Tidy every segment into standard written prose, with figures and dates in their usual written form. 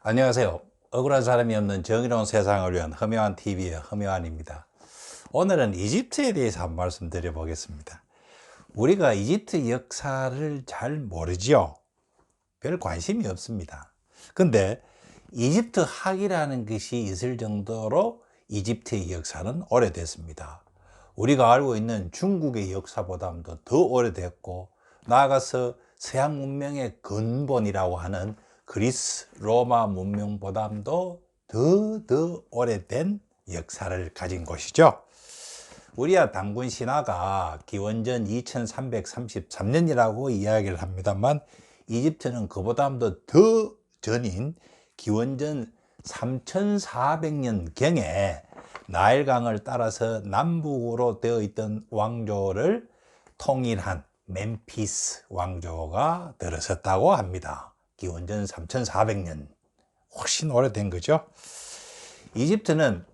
안녕하세요. 억울한 사람이 없는 정의로운 세상을 위한 험요한TV의 험요한입니다. 오늘은 이집트에 대해서 한번 말씀드려 보겠습니다. 우리가 이집트 역사를 잘 모르죠. 별 관심이 없습니다. 근데 이집트 학이라는 것이 있을 정도로 이집트의 역사는 오래됐습니다. 우리가 알고 있는 중국의 역사보다도 더 오래됐고, 나아가서 서양 문명의 근본이라고 하는 그리스, 로마 문명보다도 더 오래된 역사를 가진 곳이죠. 우리야 단군 신화가 기원전 2333년이라고 이야기를 합니다만, 이집트는 그보다도 더 전인 기원전 3400년경에 나일강을 따라서 남북으로 되어 있던 왕조를 통일한 멤피스 왕조가 들어섰다고 합니다. 기원전 3400년, 훨씬 오래된 거죠. 이집트는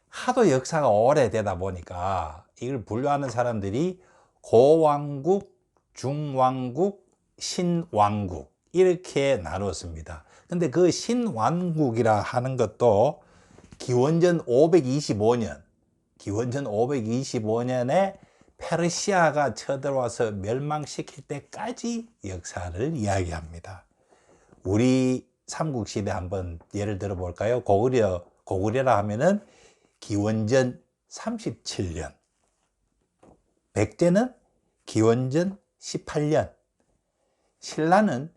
하도 역사가 오래되다 보니까 이걸 분류하는 사람들이 고왕국, 중왕국, 신왕국 이렇게 나누었습니다. 근데 그 신왕국이라 하는 것도 기원전 525년에 페르시아가 쳐들어와서 멸망시킬 때까지 역사를 이야기합니다. 우리 삼국시대 한번 예를 들어 볼까요? 고구려라 하면은 기원전 37년, 백제는 기원전 18년, 신라는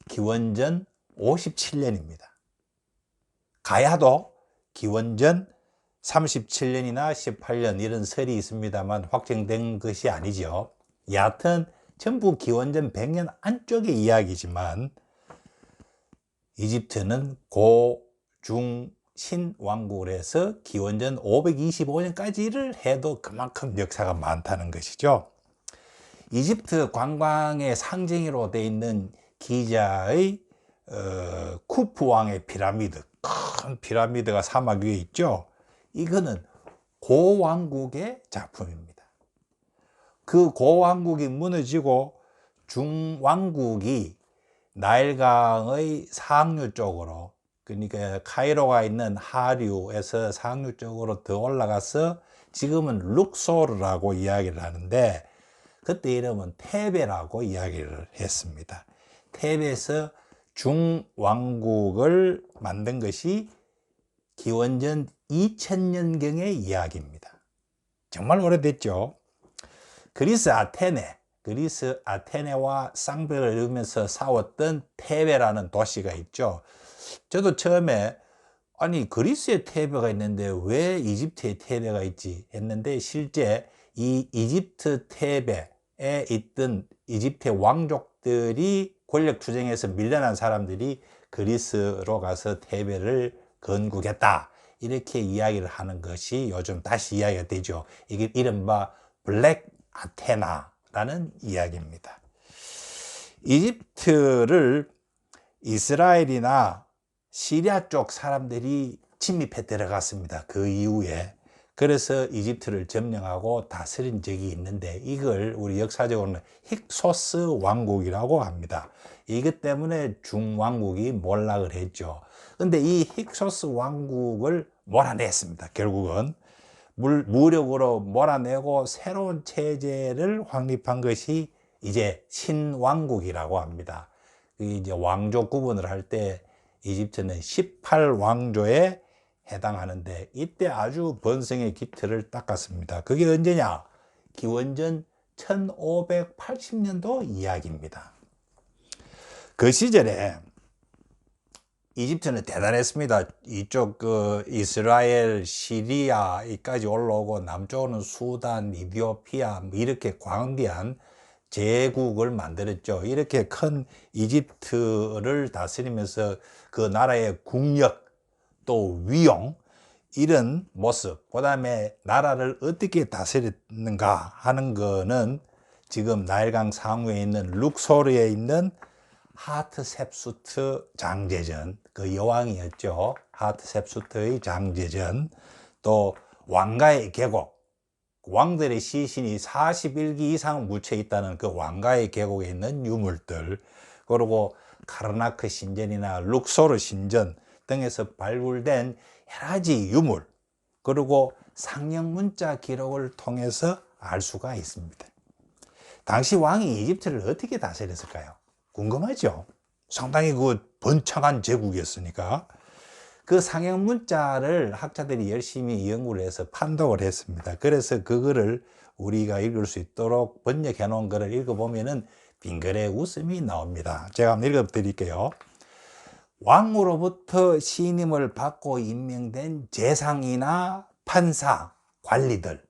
기원전 57년입니다. 가야도 기원전 37년이나 18년 이런 설이 있습니다만 확정된 것이 아니죠. 여하튼 전부 기원전 100년 안쪽의 이야기지만, 이집트는 고, 중, 신 왕국을 해서 기원전 525년까지를 해도 그만큼 역사가 많다는 것이죠. 이집트 관광의 상징으로 되어 있는 기자의 쿠프 왕의 피라미드, 큰 피라미드가 사막 위에 있죠. 이거는 고왕국의 작품입니다. 그 고왕국이 무너지고 중왕국이 나일강의 상류 쪽으로, 그러니까 카이로가 있는 하류에서 상류 쪽으로 더 올라가서 지금은 룩소르라고 이야기를 하는데, 그때 이름은 테베라고 이야기를 했습니다. 테베에서 중왕국을 만든 것이 기원전 2000년경의 이야기입니다. 정말 오래됐죠. 그리스 아테네와 쌍벽을 이루면서 싸웠던 테베라는 도시가 있죠. 저도 처음에 아니 그리스에 테베가 있는데 왜 이집트에 테베가 있지 했는데, 실제 이 이집트 테베에 있던 이집트의 왕족들이 권력 투쟁에서 밀려난 사람들이 그리스로 가서 테베를 건국했다, 이렇게 이야기를 하는 것이 요즘 다시 이야기가 되죠. 이게 이른바 블랙 아테나라는 이야기입니다. 이집트를 이스라엘이나 시리아 쪽 사람들이 침입해 들어갔습니다. 그 이후에. 그래서 이집트를 점령하고 다스린 적이 있는데, 이걸 우리 역사적으로는 힉소스 왕국이라고 합니다. 이것 때문에 중왕국이 몰락을 했죠. 근데 이 힉소스 왕국을 몰아냈습니다. 결국은 무력으로 몰아내고 새로운 체제를 확립한 것이 이제 신왕국이라고 합니다. 이제 왕조 구분을 할 때 이집트는 18왕조에 해당하는데, 이때 아주 번성의 기틀을 닦았습니다. 그게 언제냐? 기원전 1580년도 이야기입니다. 그 시절에 이집트는 대단했습니다. 이쪽 이스라엘, 시리아까지 올라오고, 남쪽은 수단, 이디오피아 이렇게 광대한 제국을 만들었죠. 이렇게 큰 이집트를 다스리면서 그 나라의 국력, 또 위용, 이런 모습, 그 다음에 나라를 어떻게 다스렸는가 하는 거는 지금 나일강 상류에 있는 룩소르에 있는 하트셉수트 장제전, 그 여왕이었죠. 하트셉수트의 장제전, 또 왕가의 계곡, 왕들의 시신이 41기 이상 묻혀 있다는 그 왕가의 계곡에 있는 유물들, 그리고 카르나크 신전이나 룩소르 신전 등에서 발굴된 여러 가지 유물, 그리고 상형 문자 기록을 통해서 알 수가 있습니다. 당시 왕이 이집트를 어떻게 다스렸을까요? 궁금하죠? 상당히 그 번창한 제국이었으니까. 그 상형 문자를 학자들이 열심히 연구를 해서 판독을 했습니다. 그래서 그거를 우리가 읽을 수 있도록 번역해 놓은 거를 읽어보면은 빙그레 웃음이 나옵니다. 제가 한번 읽어 드릴게요. 왕으로부터 신임을 받고 임명된 재상이나 판사, 관리들.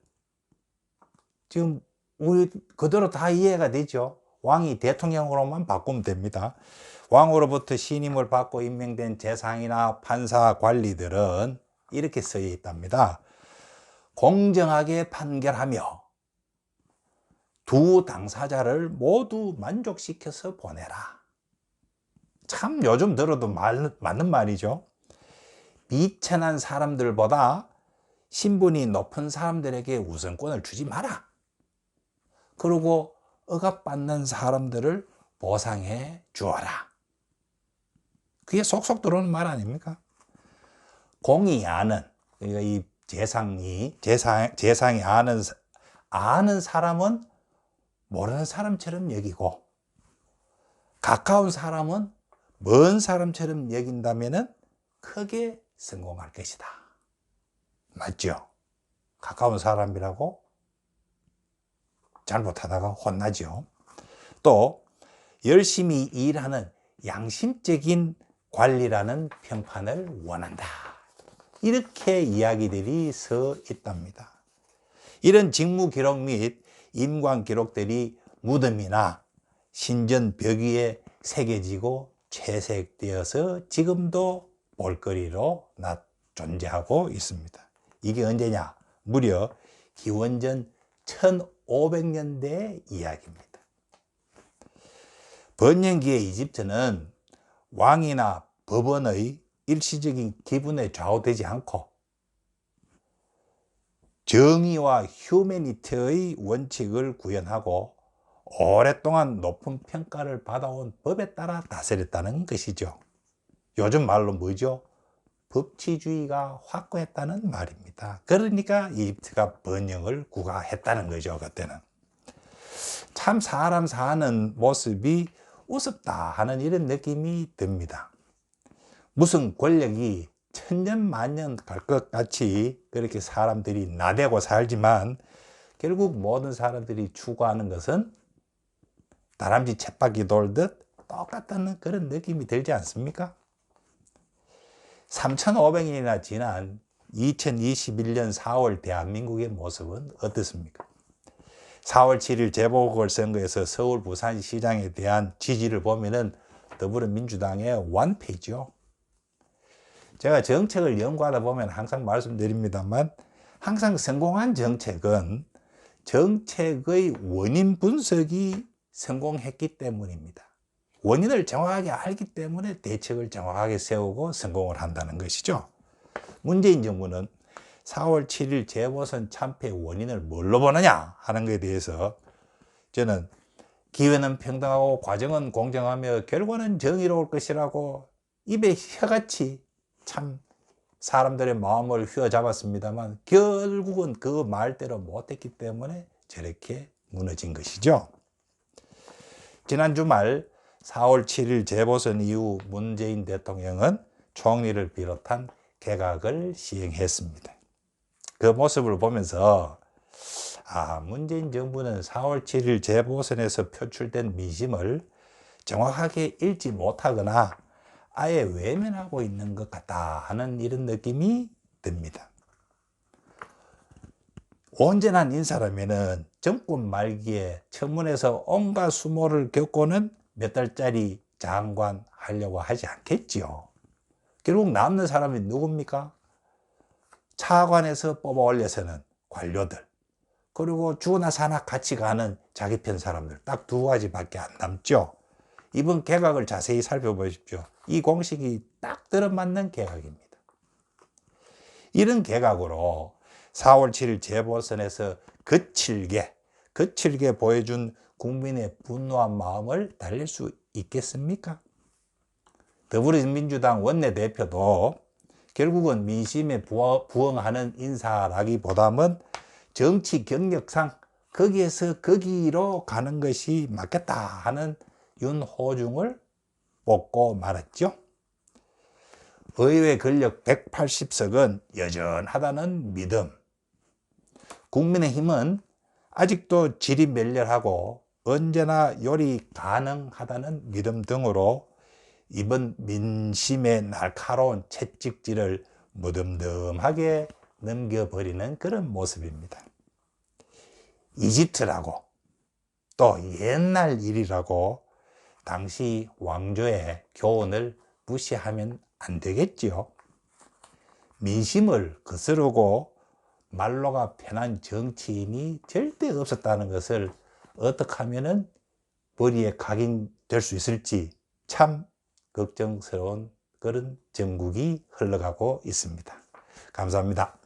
지금 우리 그대로 다 이해가 되죠? 왕이 대통령으로만 바꾸면 됩니다. 왕으로부터 신임을 받고 임명된 재상이나 판사, 관리들은 이렇게 쓰여 있답니다. 공정하게 판결하며 두 당사자를 모두 만족시켜서 보내라. 참 요즘 들어도 맞는 말이죠. 비천한 사람들보다 신분이 높은 사람들에게 우선권을 주지 마라. 그리고 억압받는 사람들을 보상해 주어라. 그게 속속 들어오는 말 아닙니까? 공이 아는, 그러니까 이 재상이 아는 사람은 모르는 사람처럼 여기고, 가까운 사람은 먼 사람처럼 여긴다면은 크게 성공할 것이다. 맞죠? 가까운 사람이라고 잘못하다가 혼나죠. 또 열심히 일하는 양심적인 관리라는 평판을 원한다. 이렇게 이야기들이 서 있답니다. 이런 직무 기록 및 임관 기록들이 무덤이나 신전 벽 위에 새겨지고 채색되어서 지금도 볼거리로 존재하고 있습니다. 이게 언제냐? 무려 기원전 1500년대 이야기입니다. 번영기의 이집트는 왕이나 법원의 일시적인 기분에 좌우되지 않고 정의와 휴머니티의 원칙을 구현하고 오랫동안 높은 평가를 받아온 법에 따라 다스렸다는 것이죠. 요즘 말로 뭐죠? 법치주의가 확고했다는 말입니다. 그러니까 이집트가 번영을 구가했다는 거죠. 그때는 참 사람 사는 모습이 우습다 하는 이런 느낌이 듭니다. 무슨 권력이 천년만년 갈 것 같이 그렇게 사람들이 나대고 살지만 결국 모든 사람들이 추구하는 것은 다람쥐 쳇바퀴 돌듯 똑같다는 그런 느낌이 들지 않습니까? 3,500년이나 지난 2021년 4월 대한민국의 모습은 어떻습니까? 4월 7일 재보궐선거에서 서울 부산시장에 대한 지지를 보면은 더불어민주당의 완패죠. 제가 정책을 연구하다 보면 항상 말씀드립니다만 항상 성공한 정책은 정책의 원인 분석이 성공했기 때문입니다. 원인을 정확하게 알기 때문에 대책을 정확하게 세우고 성공을 한다는 것이죠. 문재인 정부는 4월 7일 재보선 참패의 원인을 뭘로 보느냐 하는 것에 대해서 저는 기회는 평등하고 과정은 공정하며 결과는 정의로울 것이라고 입에 혀같이 참 사람들의 마음을 휘어잡았습니다만 결국은 그 말대로 못했기 때문에 저렇게 무너진 것이죠. 지난 주말 4월 7일 재보선 이후 문재인 대통령은 총리를 비롯한 개각을 시행했습니다. 그 모습을 보면서 문재인 정부는 4월 7일 재보선에서 표출된 민심을 정확하게 읽지 못하거나 아예 외면하고 있는 것 같다 하는 이런 느낌이 듭니다. 온전한 인사라면은 정권 말기에 청문회에서 온갖 수모를 겪고는 몇 달짜리 장관 하려고 하지 않겠지요. 결국 남는 사람이 누굽니까? 차관에서 뽑아 올려서는 관료들, 그리고 주나 사나 같이 가는 자기 편 사람들, 딱 두 가지밖에 안 남죠. 이번 개각을 자세히 살펴보십시오. 이 공식이 딱 들어맞는 개각입니다. 이런 개각으로 4월 7일 재보선에서 거칠게 보여준 국민의 분노한 마음을 달랠 수 있겠습니까? 더불어민주당 원내대표도 결국은 민심에 부응하는 인사라기보다는 정치 경력상 거기에서 거기로 가는 것이 맞겠다 하는 윤호중을 뽑고 말았죠. 의회 권력 180석은 여전하다는 믿음, 국민의힘은 아직도 질이 멸렬하고 언제나 요리 가능하다는 믿음 등으로 이번 민심의 날카로운 채찍질을 무덤덤하게 넘겨버리는 그런 모습입니다. 이집트라고 또 옛날 일이라고 당시 왕조의 교훈을 무시하면 안 되겠지요. 민심을 거스르고 말로가 편한 정치인이 절대 없었다는 것을 어떻게 하면 머리에 각인될 수 있을지 참 걱정스러운 그런 정국이 흘러가고 있습니다. 감사합니다.